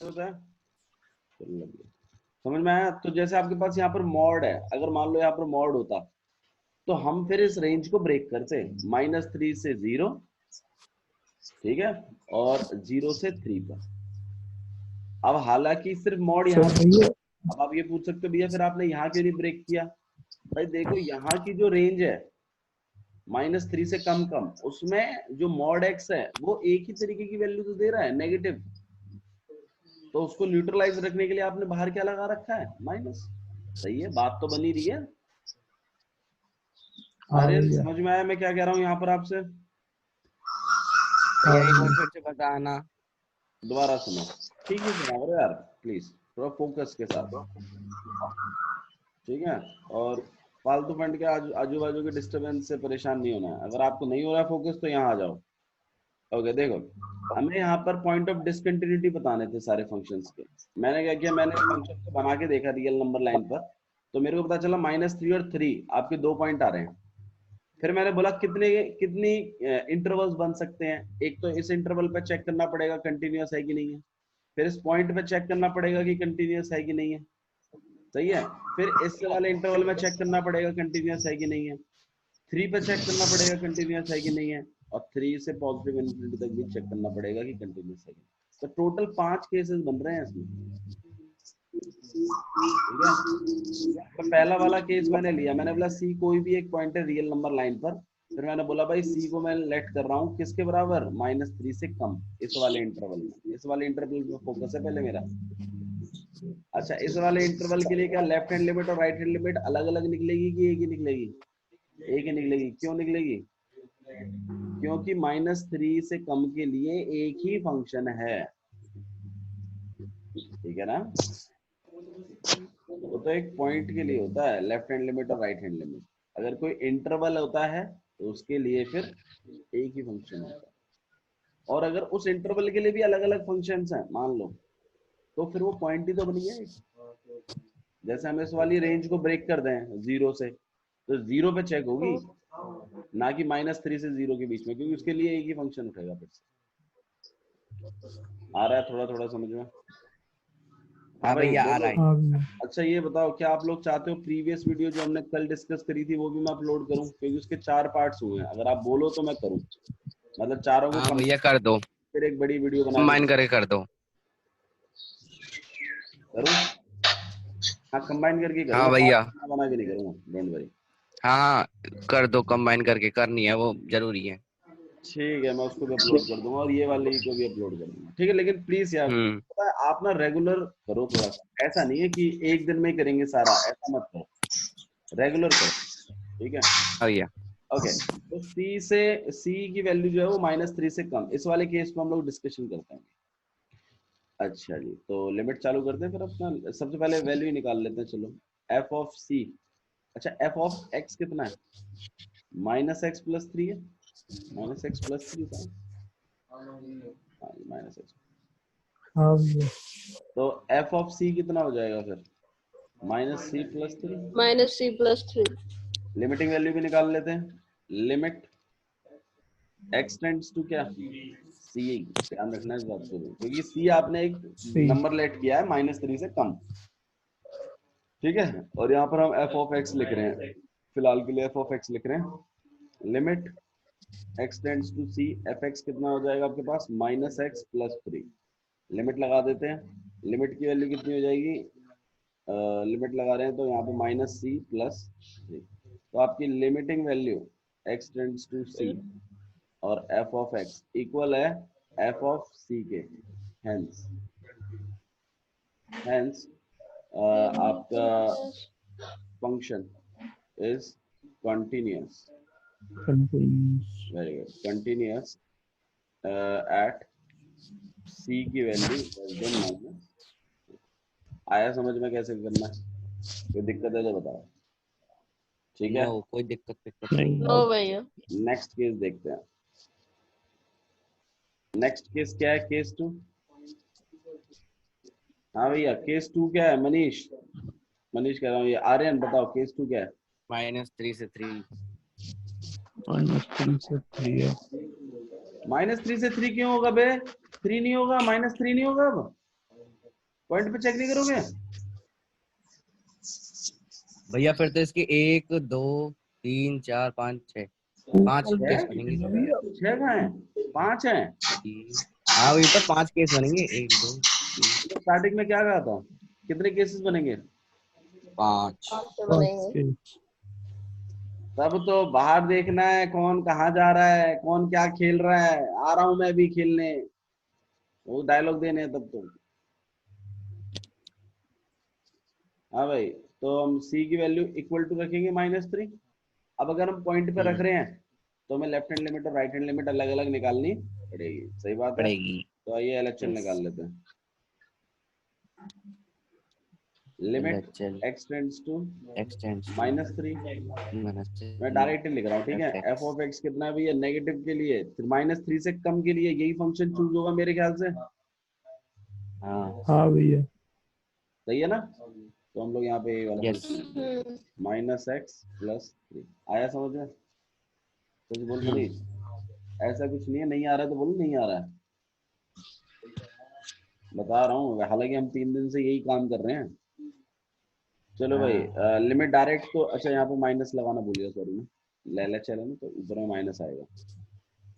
होता है? समझ में आया? तो जैसे आपके पास यहाँ पर मॉड है, अगर मान लो यहाँ पर मॉड होता तो हम फिर इस रेंज को ब्रेक करते, -3 से 0, ठीक है, और 0 से 3 पर। अब हालांकि सिर्फ मॉड यहाँ पर, अब आप ये पूछ सकते हो भैया फिर आपने यहाँ क्यों नहीं ब्रेक किया? भाई देखो यहाँ की जो रेंज है -3 से कम कम, उसमें जो मॉड एक्स है वो एक ही तरीके की वैल्यू तो दे रहा है, नेगेटिव। तो उसको न्यूट्रलाइज रखने के लिए आपने बाहर क्या लगा रखा है? माइनस। सही है, बात तो बनी रही है। अरे समझ में आया मैं क्या कह रहा हूँ यहाँ पर आपसे? भैया एक बार फिर से बताना। दोबारा सुनो, ठीक है सुना रहे यार, प्लीज थोड़ा फोकस के साथ, ठीक है। और फालतू फंड के आजू बाजू के डिस्टरबेंस से परेशान नहीं होना है। अगर आपको नहीं हो रहा फोकस तो यहाँ आ जाओ। ओके देखो, हमें यहाँ पर पॉइंट ऑफ डिसकंटिन्यूटी बताने थे सारे फंक्शंस के। मैंने क्या किया, मैंने फंक्शन को बना के देखा रियल नंबर लाइन पर, तो मेरे को पता चला -3 और 3 आपके 2 पॉइंट आ रहे हैं। फिर मैंने बोला कितने कितनी इंटरवल्स बन सकते हैं। एक तो इस इंटरवल पे चेक करना पड़ेगा कंटिन्यूअस है कि नहीं है, फिर इस पॉइंट पे चेक करना पड़ेगा कि कंटिन्यूअस है कि नहीं है, सही है, फिर इस वाले इंटरवल में चेक करना पड़ेगा कंटिन्यूअस है कि नहीं है, 3 पे चेक करना पड़ेगा कंटिन्यूअस है कि नहीं है, और 3 से पॉजिटिव इन्फिनिटी तक भी चेक करना पड़ेगा कि कंटिन्यूअस है कि नहीं। तो टोटल 5 केसेस बन रहे हैं इसमें, ठीक है। तो पहला वाला केस मैंने लिया, मैंने बोला सी कोई भी एक पॉइंट है रियल नंबर लाइन पर, फिर मैंने बोला भाई सी को मैं लेट कर रहा हूँ किसके बराबर? -3 से कम, इस वाले इंटरवल में। इस वाले इंटरवल में फोकस है पहले मेरा। अच्छा, इस वाले इंटरवल के लिए क्या लेफ्ट हैंड लिमिट और राइट हैंड लिमिट अलग अलग निकलेगी कि एक ही निकलेगी? एक ही निकलेगी। क्यों निकलेगी? क्योंकि -3 से कम के लिए एक ही फंक्शन है, ठीक है ना। वो तो एक पॉइंट के लिए होता है, लेफ्ट हैंड लिमिट और राइट हैंड लिमिट। अगर कोई इंटरवल होता है तो उसके लिए फिर एक ही फंक्शन होता है। और अगर उस इंटरवल के लिए भी अलग अलग फंक्शंस हैं मान लो, तो फिर वो पॉइंट ही तो बन गया एक। जैसे हम इस वाली रेंज को ब्रेक कर दें 0 से, तो 0 पे चेक होगी, ना कि -3 से 0 के बीच में, क्योंकि उसके लिए एक ही फंक्शन उठेगा फिर से। आ रहा है थोड़ा थोड़ा समझ में? हाँ हाँ भाई भैया आ बोलो। रहा है। अच्छा ये बताओ, क्या आप लोग चाहते हो प्रीवियस वीडियो जो हमने कल डिस्कस करी थी वो भी मैं अपलोड करूं? क्योंकि उसके 4 पार्ट्स हुए हैं, अगर आप बोलो तो मैं करूं, मतलब चारों को हाँ कम भैया कर दो, फिर एक बड़ी वीडियो बना के कंबाइन करके कर दो। करूं? हाँ कंबाइन करके हाँ करूंगा, भैया, पार्ट बना के नहीं करूंगा, डोंट वरी। हाँ हाँ कर दो, कंबाइन करके करनी है, वो जरूरी है। ठीक है, मैं उसको भी अपलोड कर दूंगा और ये वाले को भी अपलोड कर दूंगा, ठीक है। लेकिन प्लीज यार, हम्म। पता है, आप ना रेगुलर करो थोड़ा सा। ऐसा नहीं है कि एक दिन में ही करेंगे सारा, ऐसा मत करो, रेगुलर करो, ठीक है। हाँ भैया। ओके, तो सी की वैल्यू जो है वो -3 से कम, इस वाले केस को हम लोग डिस्कशन करते हैं। अच्छा जी, तो लिमिट चालू करते हैं फिर अपना। सबसे पहले वैल्यू ही निकाल लेते हैं, चलो। एफ ऑफ सी, अच्छा एफ ऑफ एक्स कितना है? -x + 3 है, -x + 3 था, हाँ -x। तो एफ ऑफ सी कितना हो जाएगा फिर? -c + 3। -c+3। लिमिटिंग वैल्यू भी निकाल लेते हैं। लिमिट x टेंड्स टू क्या? सी। ध्यान रखना इस बात को भी, क्योंकि सी आपने एक नंबर लेट किया है -3 से कम, ठीक है। और यहाँ पर हम एफ ऑफ एक्स लिख रहे हैं, फिलहाल के लिए एफ ऑफ एक्स लिख रहे हैं। Limit x tends to c, f x कितना हो जाएगा आपके पास? -x + 3। लिमिट लगा देते हैं, लिमिट की वैल्यू कितनी हो जाएगी? लिमिट लगा रहे हैं तो यहाँ पे -c + 3, तो आपकी limiting value x tends to c और एफ ऑफ एक्स इक्वल है एफ ऑफ सी के। हेंस हेंस आपका function is continuous, very good, continuous at C की वैल्यू -। आया समझ में कैसे करना है? कोई दिक्कत है तो बताओ, ठीक है। नो, कोई दिक्कत नहीं। नो भैया। नेक्स्ट केस देखते हैं। नेक्स्ट केस क्या है? केस 2। हाँ भैया केस 2 क्या है? मनीष, मनीष कह रहा हूँ, ये आर्यन बताओ केस 2 क्या है? -3 से 3। -3 से 3 है। -3 से 3 क्यों होगा बे? 3 नहीं होगा, -3 नहीं होगा अब? पॉइंट पे चेक नहीं करोगे? भैया फिर तो इसके 1 2 3 4 5 6 5 केस बनेंगे। 6 कहाँ है? 5 है। हाँ वही तो 5 केस बनेंगे, 1 2 3 स्टार्टिंग में क्या कहा था? कितने केसेस बनेंगे? 5। तब तो बाहर देखना है कौन कहाँ जा रहा है, कौन क्या खेल रहा है। आ रहा हूं मैं भी खेलने, वो डायलॉग देने हैं तब तो। हाँ भाई, तो हम c की वैल्यू इक्वल टू रखेंगे -3। अब अगर हम पॉइंट पे रख रहे हैं तो हमें लेफ्ट हैंड लिमिट और राइट हैंड लिमिट अलग अलग निकालनी पड़ेगी। सही बात है। पड़ेगी। तो आइए एलएचएल निकाल लेते हैं। Limit x tends to -3। मैं डायरेक्ट लिख रहा हूँ, ठीक है। f ऑफ x कितना है भैया? नेगेटिव के लिए -3 से कम के लिए यही फंक्शन चूज होगा मेरे ख्याल से। हाँ भैया। सही है ना? तो हम लोग यहाँ पे वाला -x + 3 आया समझ में? कुछ बोल रही ऐसा कुछ नहीं है, नहीं आ रहा है तो बोलो नहीं आ रहा है। बता रहा हूँ, हालांकि हम 3 दिन से यही काम कर रहे हैं। चलो भाई, लिमिट डायरेक्ट तो अच्छा यहाँ पे माइनस लगाना भूल गया, सॉरी मैं ले चले ना, तो ऊपर में माइनस आएगा।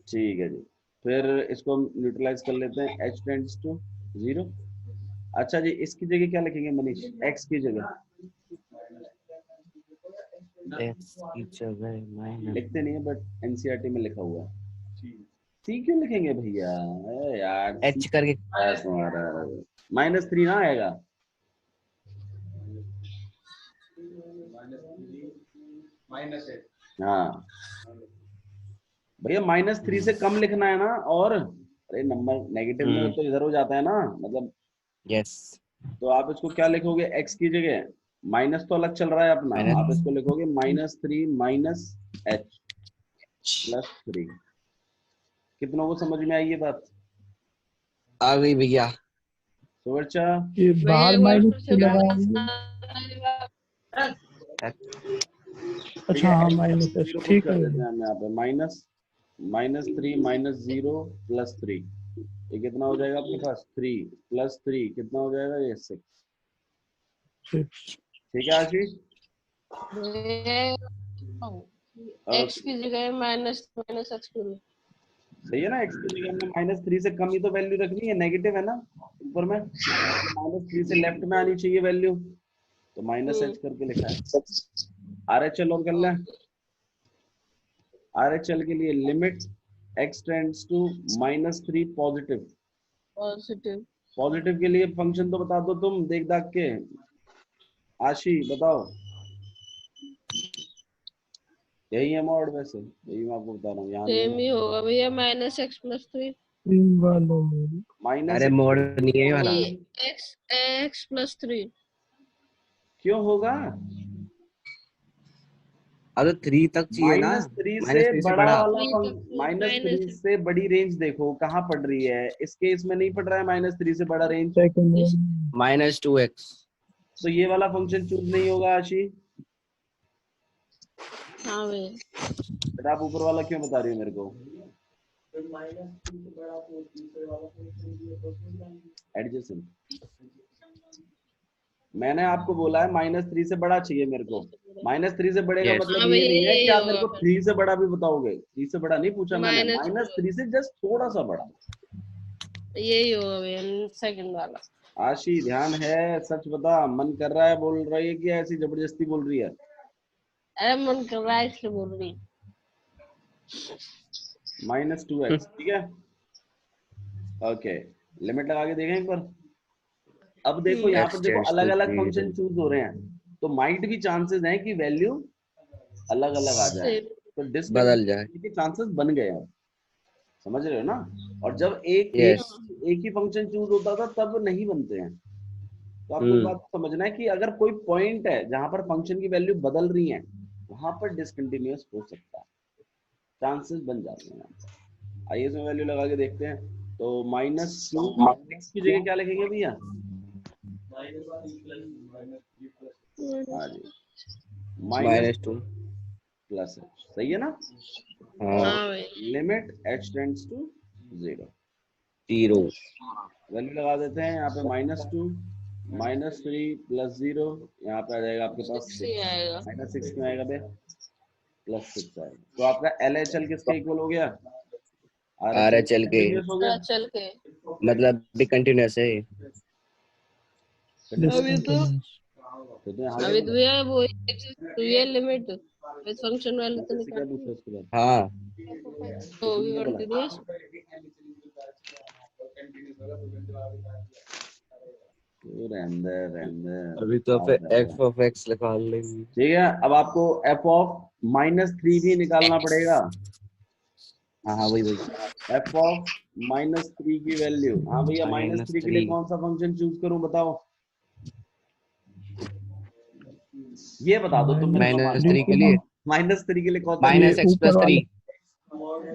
ठीक है जी, फिर इसको हम न्यूट्रलाइज कर लेते हैं। h tends to 0। अच्छा जी, इसकी जगह क्या लिखेंगे मनीष? x की जगह लिखते नहीं है, बट एनसीईआरटी में लिखा हुआ है। सी क्यों लिखेंगे भैया? अरे यार एच करके तुम्हारा -3 ना आएगा। हाँ भैया, -3 से कम लिखना है ना। और अरे नंबर नेगेटिव में तो इधर हो जाता है ना, मतलब। यस। तो आप इसको क्या लिखोगे? x की जगह माइनस तो अलग चल रहा है अपना, आप इसको लिखोगे -3 - h + 3। कितनों को समझ में आई ये बात? आ गई भैया। सुवर्चा, ये बाहर -3 लगाएंगे। अच्छा हाँ -h, जीरो पुट ठीक कर है देते भैया। हैं हम यहाँ पे। -3 - 0 + 3, ये कितना हो जाएगा आपके पास? 3 + 3 कितना हो जाएगा? ये 6। ठीक है आशीष? x की जगह -h करो। सही है ना? x की जगह हमने -3 से कम ही तो वैल्यू रखनी है, नेगेटिव है ना ऊपर में, -3 से लेफ्ट में आनी चाहिए वैल्यू, तो -h करके लिखा है। RHL और कर लें। RHL के लिए limit x tends to -3 positive. Positive के लिए फंक्शन तो बता दो तुम, देख दाख के। आशी बताओ। यही है मोड, वैसे यही मैं आपको बता रहा हूँ। यहाँ सेम ही होगा भैया, -x + 3 अरे मोड नहीं है ये वाला। x + 3 क्यों होगा? अब तो 3 तक चाहिए ना, -3 से -3 से बड़ा बड़ा। वाला -3 से बड़ी रेंज देखो कहाँ पड़ रही है। इस केस में नहीं पड़ रहा है -3 से बड़ा रेंज, -2x। तो ये वाला फंक्शन चूज नहीं होगा आशी। हाँ भैया। फिर आप ऊपर वाला क्यों बता रही हो मेरे को? एडजेसेंट मैंने आपको बोला है -3 से बड़ा चाहिए मेरे को। -3 से बड़े का मतलब ये नहीं है कि आप मेरे को 3 से बड़ा भी बताओगे। 3 से बड़ा नहीं पूछा मैंने, -3 से जस्ट थोड़ा सा बड़ा। यही होगा भैया, सेकंड वाला। आशी ध्यान है, सच बता, मन कर रहा है बोल रही है कि ऐसी जबरदस्ती बोल रही है? अरे मन कर रहा है इसलिए बोल रही। -2x, ठीक है। ओके, लिमिट लगा के देखें एक बार। अब देखो यहाँ पर देखो अलग अलग फंक्शन चूज हो रहे हैं, तो माइट भी चांसेस हैं कि वैल्यू अलग अलग आ जाए, तो बदल जाए। डिस्कंटिन्यूटी के चांसेस बन गए हैं। समझ रहे हो ना? और जब एक ही फंक्शन चूज होता था तब नहीं बनते हैं। तो आपको इस बात को समझना है कि अगर कोई पॉइंट है जहां पर फंक्शन की वैल्यू बदल रही है, वहां पर डिसकंटिन्यूअस हो सकता है, चांसेस बन जाते हैं। आइए इसमें वैल्यू लगा के देखते हैं। तो -2 x की जगह क्या लिखेंगे भैया? हाँ जी, -2 + h, सही है ना? और limit h tends to 0। Value लगा देते हैं यहाँ पे, -2 -3 + 0 यहाँ पे आ जाएगा आपके पास 6 ही आएगा। -6 क्यों आएगा बे? +6 आएगा। तो आपका LHL किसके इक्वल हो गया? RHL RHL के कंटिन्यूअस हो गया। चल के मतलब भी कंटिन्यूअस है ये। अभी तो डिसकंटिन्यूअस। तो यहाँ अभी देखो तो यार वो तो ये लिमिट विद फंक्शन वैल्यू तो जैसे क्या निकाल पूछा उसके बाद हाँ तो भी किसने बोला? कंटिन्यूअस। तो रहने अभी तो आ फिर जाएगा। f of x निकाल लेंगे। ठीक है, अब आपको f of -3 भी निकालना पड़ेगा। हाँ हाँ वही वही f of -3 की वैल्यू। हाँ भैया, -3 के लिए -3 कौन सा फंक्शन चूज करूं बताओ? ये बता दो तुम मेरे को। -3 -3 के के लिए लिए -3 के लिए कौन सा ये -x ऊपर + 3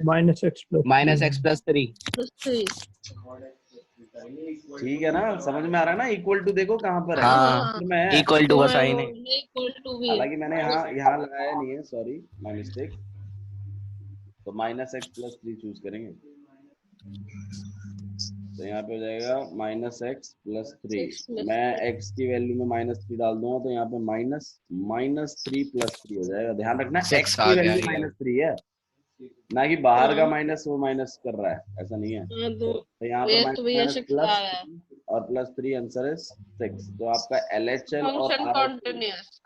वाला -x + 3 -x + 3। ठीक है ना? समझ में आ रहा है ना? इक्वल टू देखो कहाँ पर है, हाँ उत्तर में है। इक्वल टू तो का है साइन वो है। इक्वल टू भी है। हालांकि मैंने यहाँ लगाया नहीं है, सॉरी माय मिस्टेक। तो -x + 3 चूज करेंगे। तो यहाँ पे हो जाएगा -x + 3। 6 + मैं 3 x की वैल्यू में -3 डाल दूंगा तो यहाँ पे -3 + 3 हो जाएगा। ध्यान रखना x 6 की आ गया वैल्यू ये। -3 है, ना कि बाहर का हाँ माइनस वो माइनस कर रहा है, ऐसा नहीं है। हाँ, तो तो यहाँ पर ये तो भैया माइनस 6 प्लस आ गया। और +3 आंसर इज 6। तो आपका LHL और फंक्शन RHL कंटिन्यूअस।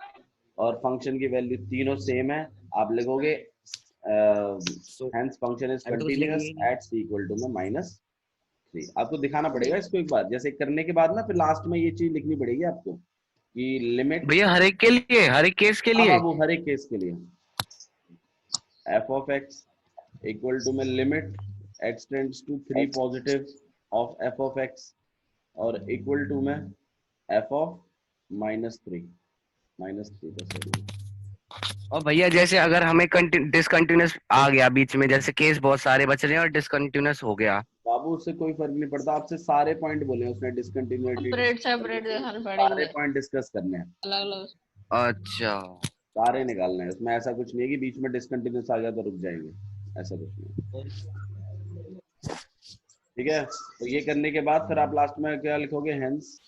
और फंक्शन की वैल्यू तीनों सेम है। आप लिखोगे तो हेंस फंक्शन इज अभी तो कुछ लिखेंगे कंटिन्यूअस ही नहीं। एट c = में -3। आपको दिखाना पड़ेगा इसको एक बार, जैसे करने के बाद ना फिर लास्ट में ये चीज लिखनी पड़ेगी आपको कि लिमिट। भैया हर एक के लिए, हर एक केस के हाँ लिए। बाबू, हर एक केस के लिए f of x = में limit x tends to 3 positive of f of x और इक्वल टू में f of -3 का सॉरी। और भैया जैसे अगर हमें डिसकंटिन्यूअस आ गया बीच में, जैसे केस बहुत सारे बच रहे हैं और डिसकंटिन्यूअस हो गया। बाबू उससे कोई फर्क नहीं पड़ता, आपसे सारे पॉइंट बोले हैं उसने, डिसकंटिन्यूटी सेपरेट दिखाने सारे पड़ेंगे पॉइंट डिस्कस करने हैं, अलग अलग। अच्छा सारे निकालने हैं। उसमें ऐसा कुछ नहीं है कि बीच में डिसकंटिन्यूस आ गया तो रुक जाएंगे, ऐसा कुछ नहीं। ठीक है, तो ये करने के बाद फिर आप लास्ट में क्या लिखोगे? Hence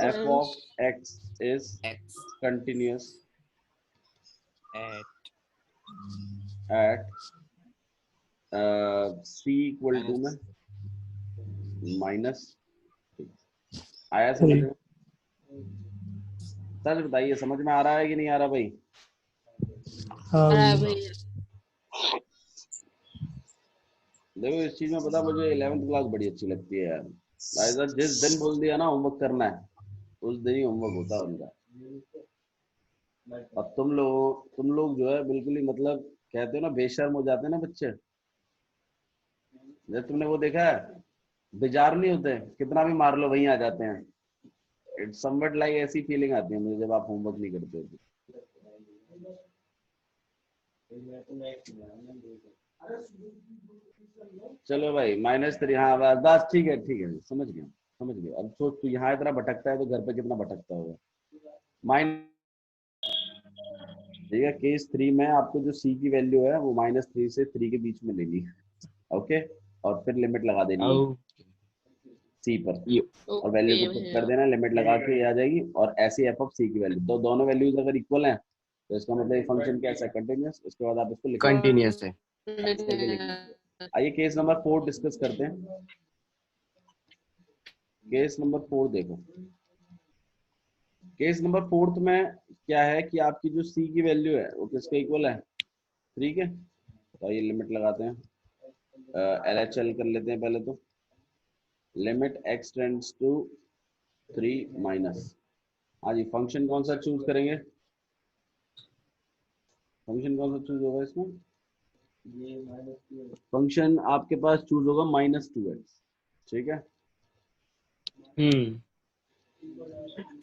f of x is x continuous at at c = में माइनस। आया समझ 3 में? सच बताइए, समझ में आ रहा है कि नहीं आ रहा भाई? हाँ अरे भैया। भैया देखो इस चीज में पता, मुझे 11th क्लास बड़ी अच्छी लगती है यार। भाई साहब जिस दिन बोल दिया ना होमवर्क करना है, उस दिन ही होमवर्क होता है उनका। और तुम लोग जो है बिल्कुल ही मतलब कहते हो ना, बेशर्म हो जाते हैं ना बच्चे। जब तुमने वो देखा है, बेजार नहीं होते, कितना भी मार लो वहीं आ जाते हैं। इट्स समवट लाइक ऐसी फीलिंग आती है मुझे जब आप होमवर्क नहीं करते हो तो। चलो भाई -3, हाँ बस ठीक है ठीक है, समझ गया समझ गया। अब सोच, तू यहाँ इतना भटकता है तो घर पे कितना भटकता होगा। माइन ठीक है, केस 3 में आपको जो c की वैल्यू है वो -3 से 3 के बीच में लेनी है। ओके, और फिर लिमिट लगा देनी है औ c पर, ये और वैल्यू ओके को पुट कर भैया। देना, लिमिट लगा के ये आ जाएगी। और ऐसी f ऑफ c की वैल्यू, तो दोनों वैल्यूज अगर इक्वल हैं तो इसका मतलब ये फंक्शन कैसा है? कंटिन्यूअस। उसके बाद आप इसको लिख कंटिन्यूअस है। करके लिख लीजिए। आइए केस नंबर 4 डिस्कस करते हैं। केस नंबर 4 देखो। केस नंबर 4 में क्या है कि आपकी जो c की वैल्यू है वो किसके इक्वल है? 3 के। तो ये लिमिट लगाते हैं, LHL कर लेते हैं पहले तो। Limit x tends to 3 minus. हाँ जी, फंक्शन कौन सा चूज करेंगे? फंक्शन कौन सा चूज होगा इसमें? फंक्शन आपके पास चूज होगा -2x। ठीक है हम्म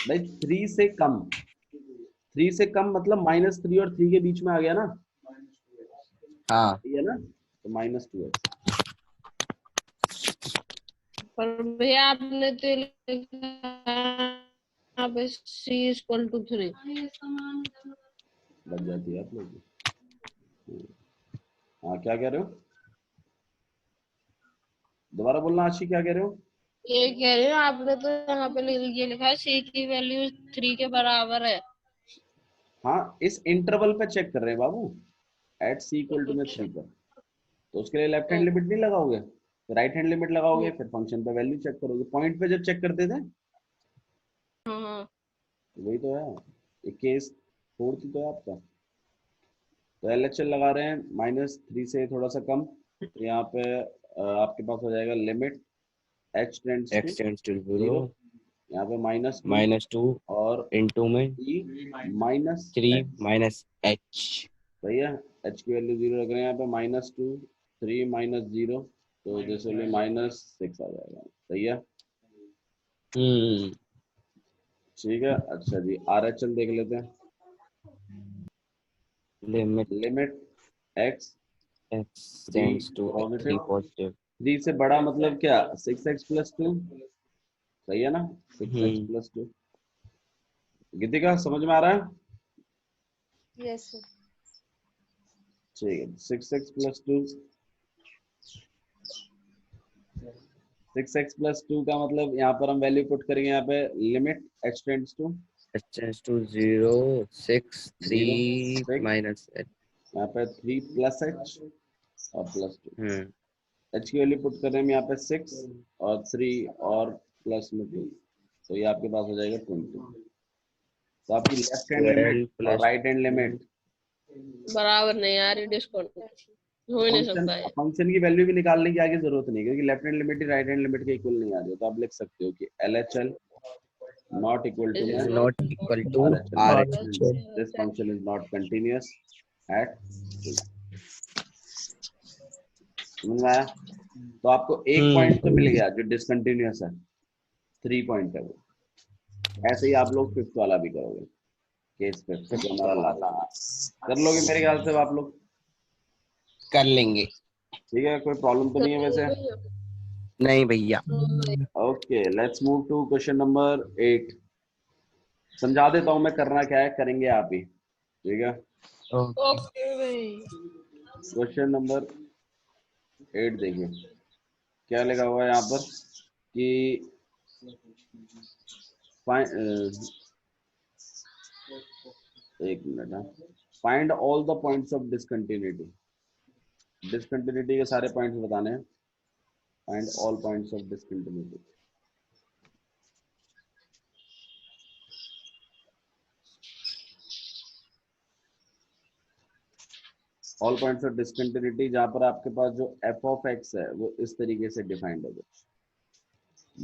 भाई, 3 से कम, 3 से कम मतलब -3 और 3 के बीच में आ गया ना, हाँ ये है ना, तो -2x। पर भैया आपने तो लिखा यहाँ पे c = 3। लग जाती है आप लोग की। हाँ क्या कह रहे हो? दोबारा बोलना आशी, क्या कह रहे हो? ये कह रही हूँ, आपने तो यहाँ पे ये लिखा है सी की वैल्यू 3 के बराबर है। हाँ, इस इंटरवल पे चेक कर रहे हैं बाबू, एट सी इक्वल टू में अच्छा। 3 पर। तो उसके लिए लेफ्ट हैंड लिमिट नहीं लगाओगे, तो राइट हैंड लिमिट लगाओगे, फिर फंक्शन पे वैल्यू चेक करोगे, पॉइंट पे जब चेक करते थे। हाँ। वही तो है, ये केस 4 थी तो आपका। तो LHL लगा रहे हैं -3 से थोड़ा सा कम, तो यहाँ पे आपके पास हो जाएगा limit h tends to x tends to 0 0, यहाँ पे -2 -2 और इनटू में 3 माइनस 3 h। Minus h। सही है, h की वैल्यू 0 रख रहे हैं यहाँ पे, -2 3 -0, तो जैसे भी -6 आ जाएगा। सही है, हम्म। ठीक है। अच्छा जी, RHL देख लेते हैं। Limit limit x x 3 tends to 3 positive, positive. 3 से बड़ा मतलब क्या, 6x + 2। सही है ना, 6x हम्म। + 2। गीतिका समझ में आ रहा है? Yes sir. ठीक है, 6x + 2, 6x + 2 का मतलब यहाँ पर हम वैल्यू पुट करेंगे, यहाँ पे limit h tends to x tends to 0 6 0 3 6, minus h। यहाँ पे 3 + h और +2। हम्म। h की वैल्यू पुट कर रहे हैं हम यहाँ पे 6 और 3 और प्लस में 2, तो ये आपके पास हो जाएगा 20। तो आपकी लेफ्ट हैंड लिमिट 12 और प्लस राइट हैंड लिमिट, बराबर नहीं आ रही, डिस्काउंट हो ही नहीं फंक्शन सकता है। फंक्शन की वैल्यू भी निकालने की आगे जरूरत नहीं, क्योंकि लेफ्ट हैंड लिमिट ही राइट हैंड लिमिट के इक्वल नहीं आ रही है। तो आप लिख सकते हो कि LHL not equal to is में not equal to RHL, RH। This function is not continuous at 3। समझ में आया? तो आपको एक पॉइंट तो मिल गया जो डिसकंटिन्यूअस है, 3 पॉइंट है वो। ऐसे ही आप लोग फिफ्थ वाला भी करोगे, केस फिफ्थ जो हमारा लास्ट, कर लोगे मेरे ख्याल से आप लोग। कर लेंगे। ठीक है, कोई प्रॉब्लम तो नहीं है वैसे? नहीं भैया। Okay, let's move to question number 8। समझा देता हूँ मैं, करना क्या है करेंगे आप ही। ठीक है, ओके भाई। क्वेश्चन नंबर 8 देखिए क्या लिखा हुआ है यहाँ पर कि एक minute, find all the points of discontinuity. Discontinuity के सारे पॉइंट्स बताने हैं, find all points of discontinuity. All points of discontinuity जहां पर आपके पास जो f ऑफ x है वो इस तरीके से डिफाइंड है,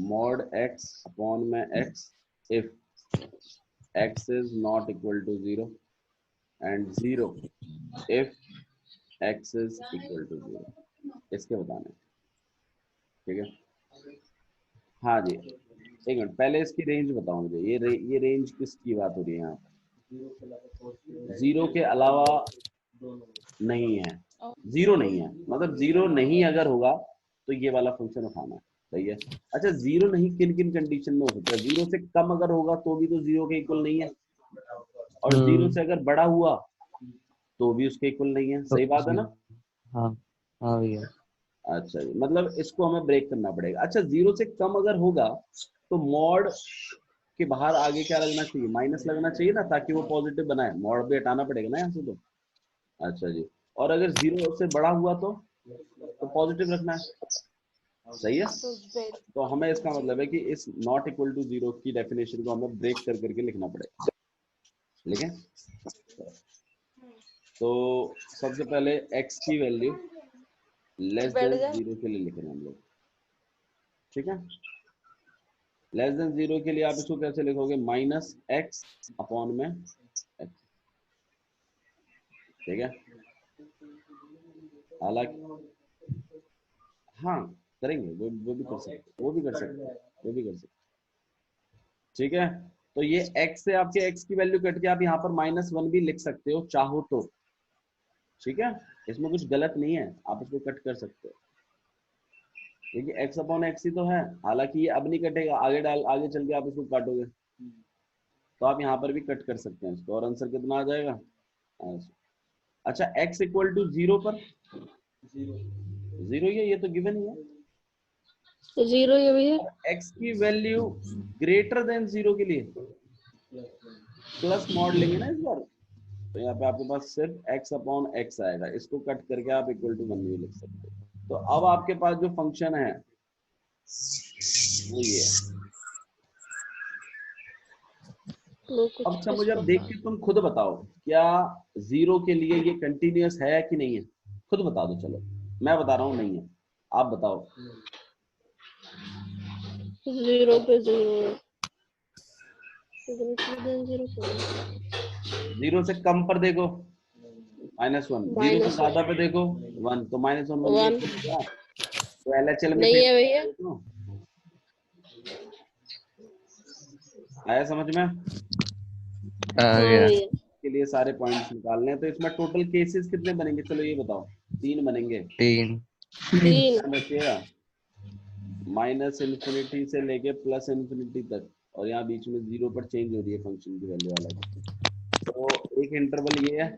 mod x अपॉन में x if x is not equal to 0 and 0 if x is equal to 0। इसके बताने, ठीक है। हाँ जी, एक मिनट पहले इसकी रेंज बताओ मुझे, ये रेंज किसकी बात हो रही है यहाँ पर? 0 के अलावा नहीं है, 0 नहीं है, मतलब 0 नहीं अगर होगा तो ये वाला फंक्शन उठाना है। सही है। अच्छा, 0 नहीं किन किन कंडीशन में हो सकता है? 0 से कम अगर होगा तो भी तो 0 के इक्वल नहीं है, और 0 से अगर बड़ा हुआ तो भी उसके इक्वल नहीं है। सही बात है ना? हाँ हाँ भैया। अच्छा जी, मतलब इसको हमें ब्रेक करना पड़ेगा। अच्छा, 0 से कम अगर होगा तो मॉड के बाहर आगे क्या लगना चाहिए? माइनस लगना चाहिए ना, ताकि वो पॉजिटिव बनाए। मॉड भी हटाना पड़ेगा ना यहाँ से तो। अच्छा जी, और अगर 0 से बड़ा हुआ तो पॉजिटिव रखना है। सही है। तो हमें इसका मतलब है कि इस नॉट इक्वल टू 0 की डेफिनेशन को हमें ब्रेक कर करके लिखना पड़ेगा। ठीक है, तो सबसे पहले x की वैल्यू लेस देन 0 के लिए लिख रहे हैं हम लोग। ठीक है, लेस देन 0 के लिए आप इसको कैसे लिखोगे? -x अपॉन में x। ठीक है, हालांकि हाँ करेंगे, वो भी कर सकते, वो भी कर सकते, वो भी कर सकते। ठीक है, तो ये x से आपके x की वैल्यू कट के आप यहाँ पर -1 भी लिख सकते हो चाहो तो। ठीक है, इसमें कुछ गलत नहीं है, आप इसको कट कर सकते हो, क्योंकि x अपॉन x ही तो है। हालांकि ये अब नहीं कटेगा, आगे चल के आप इसको काटोगे, तो आप यहाँ पर भी कट कर सकते हैं इसको, और आंसर कितना आ जाएगा? अच्छा, x इक्वल टू 0 पर 0 ये तो गिवन ही है। जीरो है भैया। x की वैल्यू ग्रेटर देन 0 के लिए प्लस मॉड लेंगे ना इस बार, तो यहाँ पे आपके पास सिर्फ x अपॉन x आएगा, इसको कट करके आप इक्वल टू 1 भी लिख सकते हो। तो अब आपके पास जो फंक्शन है वो ये है। अब अच्छा मुझे अब देख के तुम खुद बताओ, क्या 0 के लिए ये कंटिन्यूअस है कि नहीं है, खुद बता दो। चलो मैं बता रहा हूँ नहीं है, आप बताओ। जीरो पे जीरो, 0 से कम पर देखो -1, 0 से ज्यादा पे देखो 1, तो -1 1 1 तो LHL में नहीं है भैया। आया समझ में? हाँ भैया। के लिए सारे पॉइंट्स निकालने हैं, तो इसमें टोटल केसेस कितने बनेंगे, चलो ये बताओ। 3 बनेंगे। 3 बचेगा -∞ से लेके +∞ तक, और यहाँ बीच में 0 पर चेंज हो रही है फंक्शन की वैल्यू वाला। तो एक इंटरवल ये है,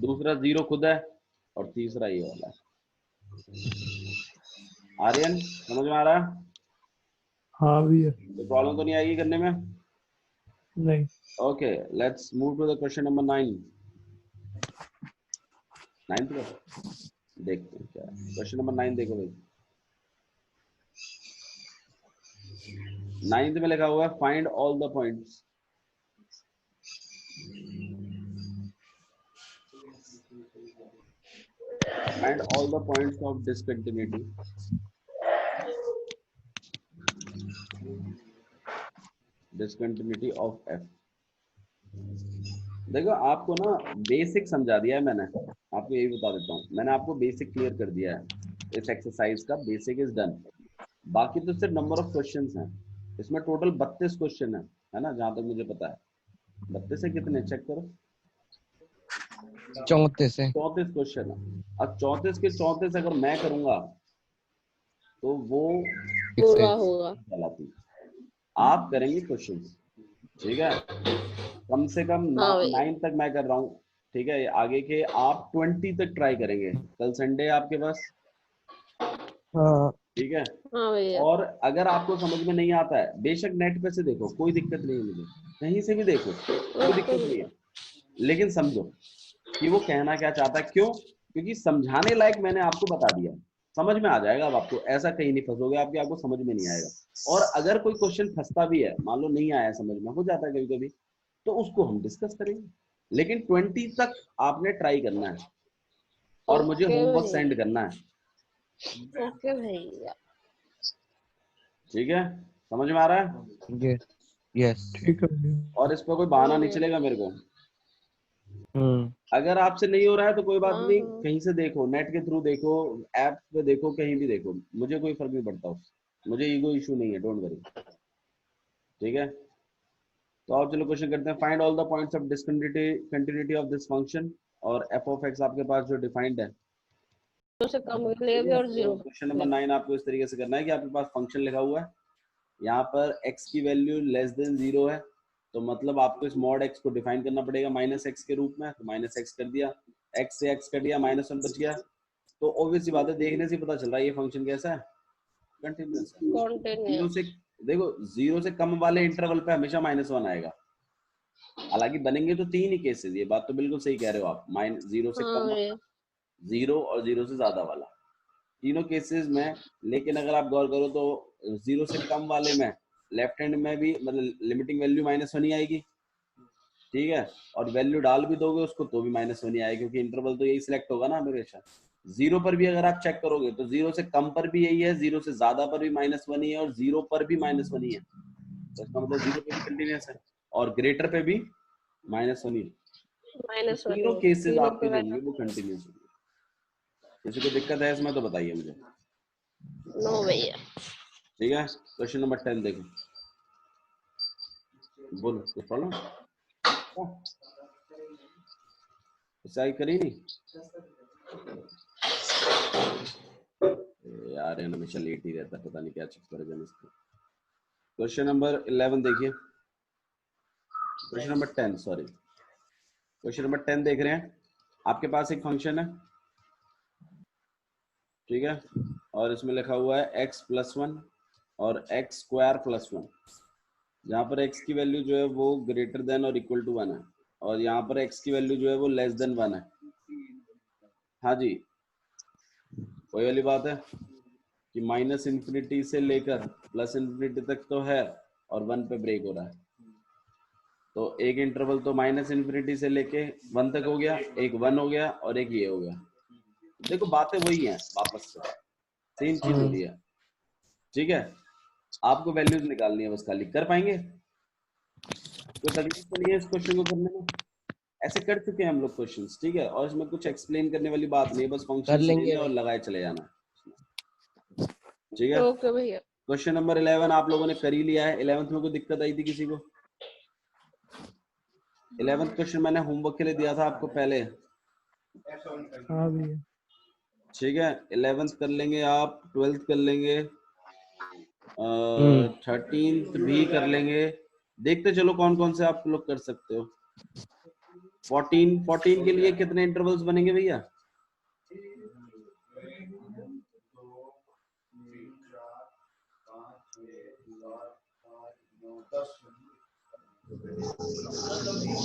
दूसरा 0 खुद है, और तीसरा ये वाला है। आर्यन समझ में आ रहा है? हाँ भैया। तो प्रॉब्लम तो नहीं आएगी करने में? नहीं। Okay, let's move to the question number 9। 9 देखते हैं क्या है। क्वेश्चन नंबर 9 देखो भाई। 9th में लिखा हुआ है find all the points of discontinuity of f। देखो आपको ना बेसिक समझा दिया है मैंने, आपको यही बता देता हूँ, मैंने आपको बेसिक क्लियर कर दिया है। इस एक्सरसाइज का बेसिक इज डन। बाकी तो सिर्फ नंबर ऑफ क्वेश्चंस हैं। इसमें टोटल 32 क्वेश्चन है ना, जहां तक मुझे पता है। 32 है कितने, चेक करो। 34 है। 34 क्वेश्चन है। अब 34 के 34 अगर मैं करूंगा तो वो पूरा होगा। कहलाती। आप करेंगे क्वेश्चन, ठीक है? कम से कम हाँ भैया। 9 तक मैं कर रहा हूँ, ठीक है? आगे के आप 20 तक ट्राई करेंगे। कल संडे है आपके पास, हाँ ठीक है? हाँ भैया। और अगर आपको समझ में नहीं आता है, बेशक नेट पे से देखो, कोई दिक्कत नहीं है, मुझे कहीं से भी देखो, कोई दिक्कत नहीं है, लेकिन समझो कि वो कहना क्या चाहता है। क्यों? क्योंकि समझाने लायक मैंने आपको बता दिया, समझ में आ जाएगा। अब आपको ऐसा कहीं नहीं फंसोगे आपकी, आपको समझ में नहीं आएगा। और अगर कोई क्वेश्चन फंसता भी है, मान लो नहीं आया समझ में, हो जाता है कभी कभी, तो उसको हम डिस्कस करेंगे। लेकिन 20 तक आपने ट्राई करना है और मुझे ओके होमवर्क भैया। सेंड करना है, ओके भैया। ठीक है? समझ में आ रहा है? ये यस। ठीक है भैया। और इस पर कोई बहाना नहीं चलेगा मेरे को। हम्म। अगर आपसे नहीं हो रहा है तो कोई बात हाँ नहीं, हाँ। कहीं से देखो, नेट के थ्रू देखो, ऐप पे देखो, कहीं भी देखो, मुझे कोई फर्क नहीं पड़ता उससे। मुझे ईगो इशू नहीं है, डोंट वरी, ठीक है? तो आप चलो क्वेश्चन करते हैं। Find all the points of discontinuity of this function. और एफ ऑफ एक्स आपके पास जो डिफाइंड है, दो से कम के लिए भी और जीरो क्वेश्चन नंबर 9 आपको इस तरीके से करना है कि आपके पास फंक्शन लिखा हुआ है, यहाँ पर x की वैल्यू लेस देन 0 है, तो मतलब आपको इस मॉड x को डिफाइन करना पड़ेगा -x के रूप में। तो -x कर दिया, x से x कट दिया, -1 बच गया। तो ऑब्वियस सी बात है, देखने से पता चल रहा है ये फंक्शन कैसा है, कंटीन्यूअस है। 0 कॉन्टिन्यूअस। से देखो, 0 से कम वाले इंटरवल पे हमेशा -1 आएगा। हालांकि बनेंगे तो 3 ही केसेस, ये बात तो बिल्कुल सही कह रहे हो आप। 0 से हाँ कम, भैया। 0 और 0 से ज्यादा वाला, तीनों केसेस में। लेकिन अगर आप गौर करो तो 0 से कम वाले में लेफ्ट हैंड में भी मतलब लिमिटिंग वैल्यू -1 ही आएगी, ठीक है? और वैल्यू डाल भी दोगे उसको तो भी -1 ही आएगा, क्योंकि इंटरवल तो यही सिलेक्ट होगा ना हमेशा। 0 पर भी अगर आप चेक करोगे तो 0 से कम पर भी यही है, 0 से ज्यादा पर भी -1 ही है, और 0 पर भी -1 ही है। तो इसका मतलब 0 पे भी कंटिन्यूअस है, और ग्रेटर पे भी -1 ही है। तो -1 तीनों केसेस तीनों आपके पे जो होंगे वो कंटिन्यूअस होंगे। किसी को दिक्कत है इसमें तो बताइए मुझे, नो भैया। ठीक है? क्वेश्चन नंबर 10 देखो, बोलो कोई प्रॉब्लम? सही करी नहीं यार, ये हमेशा लेट ही रहता है, पता नहीं क्या चक्कर है जन इसका। क्वेश्चन नंबर 11 देखिए, question number 10 sorry, question number 10 देख रहे हैं। आपके पास एक फंक्शन है, ठीक है? और इसमें लिखा हुआ है x+1 और x² + 1। जहाँ पर x की वैल्यू जो है वो ग्रेटर देन और इक्वल टू 1 है और यहाँ पर x की वैल्यू जो है वो लेस देन 1 है। हाँ जी, वही वाली बात है कि -∞ से लेकर +∞ तक तो है और 1 पे ब्रेक हो रहा है। तो एक इंटरवल तो -∞ से लेके 1 तक हो गया, एक 1 हो गया और एक ये हो गया। देखो बातें वही हैं, वापस से सेम चीज हो रही है। ठीक है, आपको वैल्यूज निकालनी है बस, खाली कर पाएंगे? कोई तकलीफ तो नहीं है इस क्वेश्चन को करने में? ऐसे कर चुके हैं हम लोग क्वेश्चंस, ठीक है, और इसमें कुछ एक्सप्लेन करने वाली बात नहीं है, बस फंक्शन लेंगे और लगाए चले जाना। ठीक है, ओके भैया। क्वेश्चन नंबर 11 आप लोगों ने कर ही लिया है। 11th में कोई दिक्कत आई थी किसी को? 11th क्वेश्चन मैंने होमवर्क के लिए दिया था आपको पहले। हाँ भैया। ठीक है, 11th कर लेंगे आप, 12th कर लेंगे, 13th भी कर लेंगे। देखते चलो कौन कौन से आप लोग कर सकते हो। 14 के लिए कितने इंटरवल्स बनेंगे भैया?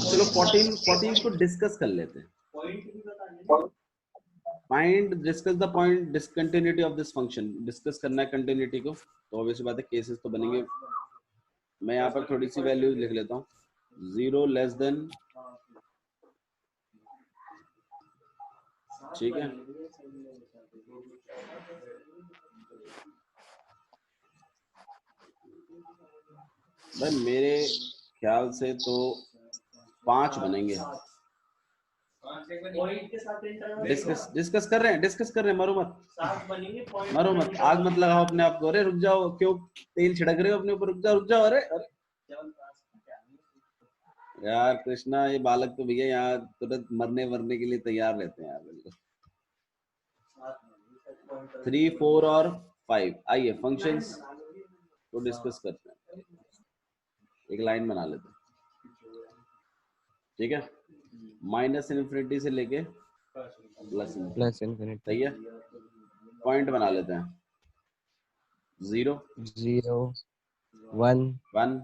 चलो 14 को डिस्कस कर लेते हैं। Find discuss the point discontinuity of this function. Discuss करना है कंटिन्यूटी को, तो ऑब्वियस बात है केसेस तो बनेंगे। मैं यहाँ पर थोड़ी सी वैल्यूज लिख लेता हूँ। 0 लेस देन, ठीक है, भाई मेरे ख्याल से तो 5 बनेंगे। डिस्कस कर रहे हैं, मरो मत, आग मत लगाओ अपने आप को। अरे रुक जाओ, क्यों तेल छिड़क रहे हो अपने ऊपर? रुक जाओ। अरे यार कृष्णा, ये बालक तो भैया यहाँ तुरंत मरने के लिए तैयार रहते हैं यार, बिल्कुल। 3, 4 और 5। आइए फंक्शंस को डिस्कस करते हैं, एक लाइन बना लेते हैं। ठीक है, -∞ से लेके +∞, सही है। पॉइंट बना लेते हैं। 0 1 1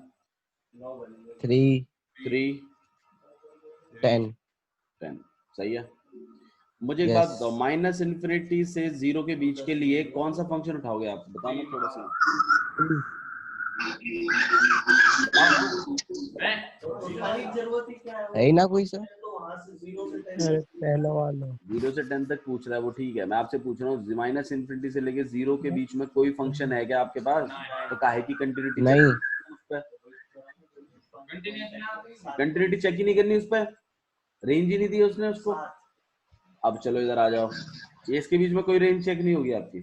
3 3 10 सही है। मुझे एक बात बताओ, -∞ से 0 के बीच के लिए कौन सा फंक्शन उठाओगे आप? बताओ ना थोड़ा सा। है ना कोई सर? अरे पहला वाला 0 से 10 तक पूछ रहा है वो, ठीक है। मैं आपसे पूछ रहा हूँ -∞ से लेके 0 के बीच में कोई फंक्शन है क्या आपके पास? तो काहे की कंटिन्यूटी नहीं। कंटिन्यूटी चेक ही नहीं करनी उस पर, रेंज ही नहीं दी उसने उसको। अब चलो इधर आ जाओ, इसके बीच में कोई रेंज चेक नहीं होगी आपकी।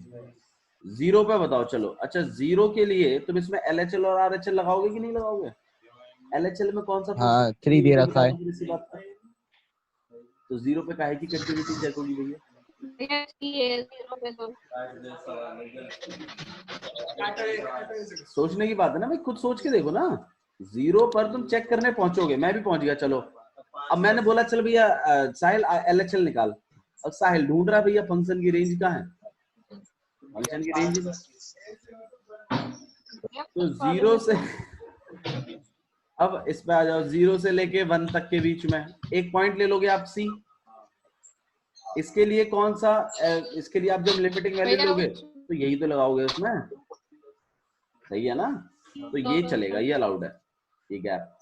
0 पे बताओ चलो। अच्छा 0 के लिए तुम इसमें LHL और RHL लगाओगे कि नहीं लगाओगे? LHL में कौन सा? हाँ 3 दे रखा है। तो 0 पे काहे की कंटिन्यूटी चेक होगी भैया? सोचने की बात है ना भाई, खुद सोच के देखो ना। 0 पर तुम चेक करने पहुंचोगे, मैं भी पहुंच गया। चलो अब मैंने बोला चल भैया साहिल LHL निकाल। अब साहिल ढूंढ रहा भैया फंक्शन की रेंज कहाँ है, फंक्शन की रेंज। तो 0 से अब इस पे आ जाओ, 0 से लेके 1 तक के बीच में एक पॉइंट ले लोगे आप C। इसके लिए कौन सा, इसके लिए आप जब लिमिटिंग वैल्यू लोगे तो यही तो लगाओगे उसमें, सही है ना? तो ये चलेगा, ये अलाउड है, ये गैप।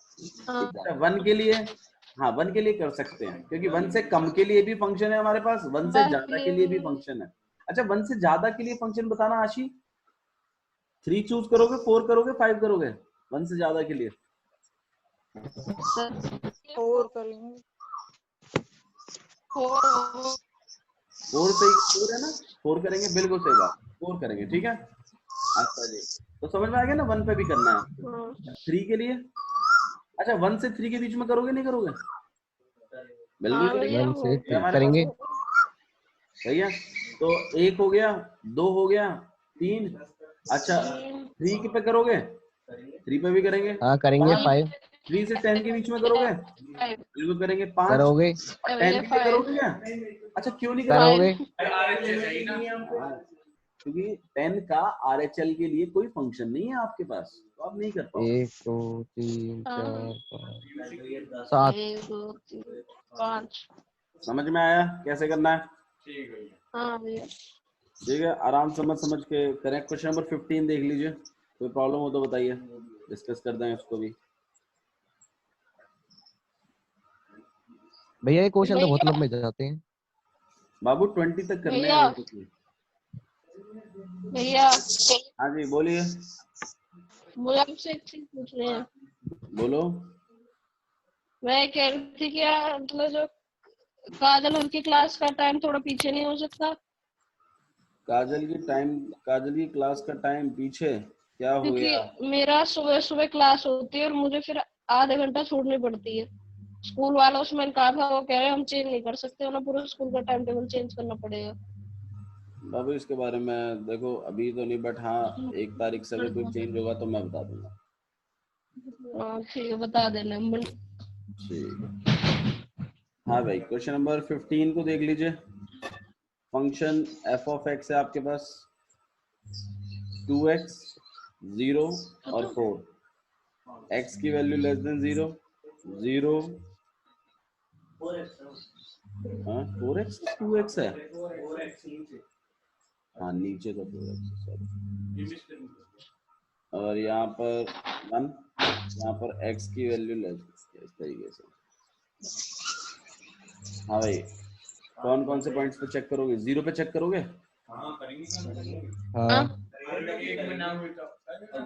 1 के लिए, हाँ 1 के लिए कर सकते हैं, क्योंकि 1 से कम के लिए भी फंक्शन है हमारे पास, 1 से ज्यादा के लिए भी फंक्शन है। अच्छा 1 से ज्यादा के लिए फंक्शन बताना आशी। 3 चूज करोगे, 4 करोगे, 5 करोगे 1 से ज्यादा के लिए? 4 करेंगे। 4 सही, 4 है ना, 4 करेंगे, बिल्कुल सही बात, 4 करेंगे, ठीक है। अच्छा जी, तो समझ में आ गया ना, 1 पे भी करना है। 3 के लिए, अच्छा 1 से 3 के बीच में करोगे नहीं करोगे? बिल्कुल करेंगे, 1 से 3 करेंगे। सही है। तो 1 हो गया, 2 हो गया, 3। अच्छा 3 पे करोगे? 3 पे भी करेंगे। हाँ करेंगे। 5 3 से 10 के बीच में करोगे? बिल्कुल करेंगे। 5 करोगे। 10 के लिए करोगे क्या? अच्छा क्यों नहीं करोगे। क्योंकि 10 का RHL के लिए कोई फंक्शन नहीं है आपके पास, तो आप नहीं कर पाओगे। 1 2 3 हाँ। 4 5 7 1 2 3 5। समझ में आया कैसे करना है? हाँ भैया। ठीक है, आराम समझ के करें। क्वेश्चन नंबर 15 देख लीजिए, कोई प्रॉब्लम हो तो बताइए, डिस्कस कर दें उसको भी। भैया ये क्वेश्चन तो बहुत भैया। लंबे जाते हैं। बाबू 20 तक करने भैया। हैं और कुछ नहीं। भैया हाँ जी बोलिए। मुझे आपसे एक चीज पूछनी है। बोलो। मैं कह रही थी कि यार मतलब जो काजल उनकी क्लास का टाइम थोड़ा पीछे नहीं हो सकता? काजल की क्लास का टाइम पीछे क्या हो गया? क्योंकि मेरा सुबह सुबह क्लास होती है और मुझे फिर आधे घंटा छोड़नी पड़ती है। स्कूल वालों से मैंने कहा था, वो कह रहे हैं हम चेंज नहीं कर सकते, ना पूरा स्कूल का टाइम टेबल चेंज करना पड़ेगा। बाबू इसके बारे में देखो अभी तो नहीं, बट हाँ 1 तारीख से अगर कोई चेंज होगा तो मैं बता दूंगा। हाँ ठीक है, बता देना। ठीक। हाँ भाई, क्वेश्चन नंबर 15 को देख लीजिए। फंक्शन f ऑफ x है आपके पास, 2x 0 और 4, x की वैल्यू लेस देन 0 0 हाँ 4x 2x है, हाँ नीचे का 4x सॉरी, और यहाँ पर 1, यहाँ पर x की वैल्यू लेस, इस तरीके से। हाँ भाई, कौन कौन से पॉइंट्स पे चेक करोगे? 0 पे चेक करोगे? हाँ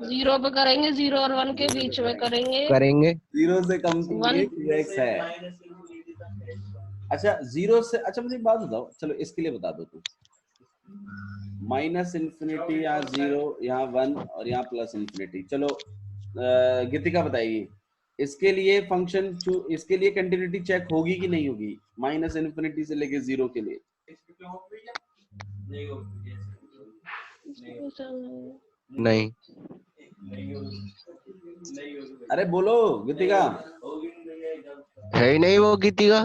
0 पे करेंगे, 0 और 1 के बीच में करेंगे। करेंगे। 0 से कम के लिए 2x है। अच्छा 0 से, अच्छा मुझे एक बात बताओ, चलो इसके लिए बता दो तुम। माइनस इन्फिनिटी, यहाँ 0, यहाँ 1 और यहाँ प्लस इन्फिनिटी। चलो गीतिका बताएगी इसके लिए फंक्शन, इसके लिए कंटिन्यूटी चेक होगी कि नहीं होगी? माइनस इन्फिनिटी से लेके 0 के लिए। नहीं अरे बोलो गीतिका। है ही नहीं वो गीती का।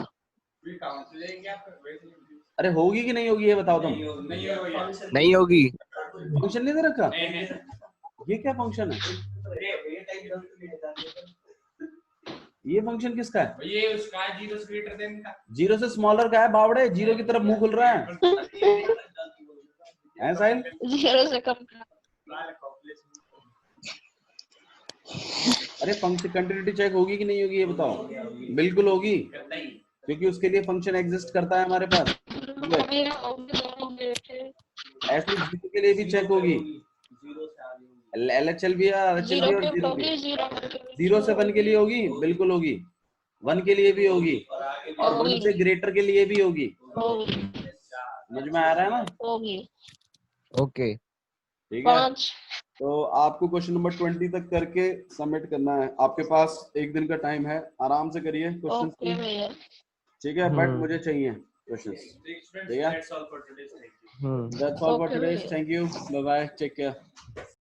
अरे होगी कि नहीं होगी ये बताओ तुम। नहीं होगी। फंक्शन नहीं दे रखा, ये क्या फंक्शन है? ये फंक्शन किसका है? ये उसका है, 0 से ग्रेटर देन का। 0 से स्मॉलर का है बावड़े, 0 की तरफ मुंह खुल रहा है। है साहिल? 0 से कम का। अरे फंक्शन कंटिन्यूटी चेक होगी कि नहीं होगी ये बताओ। बिल्कुल होगी, क्योंकि उसके लिए फंक्शन एग्जिस्ट करता है हमारे पास। ऐसे 0 के लिए भी चेक होगी, LHL भी है, RHL भी और 0 भी। 0 से 1 के लिए होगी, बिल्कुल होगी। 1 के लिए भी होगी और 1 से ग्रेटर के लिए भी होगी। समझ में आ रहा है ना? होगी। ओके ठीक है, तो आपको क्वेश्चन नंबर 20 तक करके सबमिट करना है। आपके पास 1 दिन का टाइम है, आराम से करिए क्वेश्चन। ठीक है, बट मुझे चाहिए क्वेश्चंस। ठीक है, that's all for today. Thank you, bye bye, take care.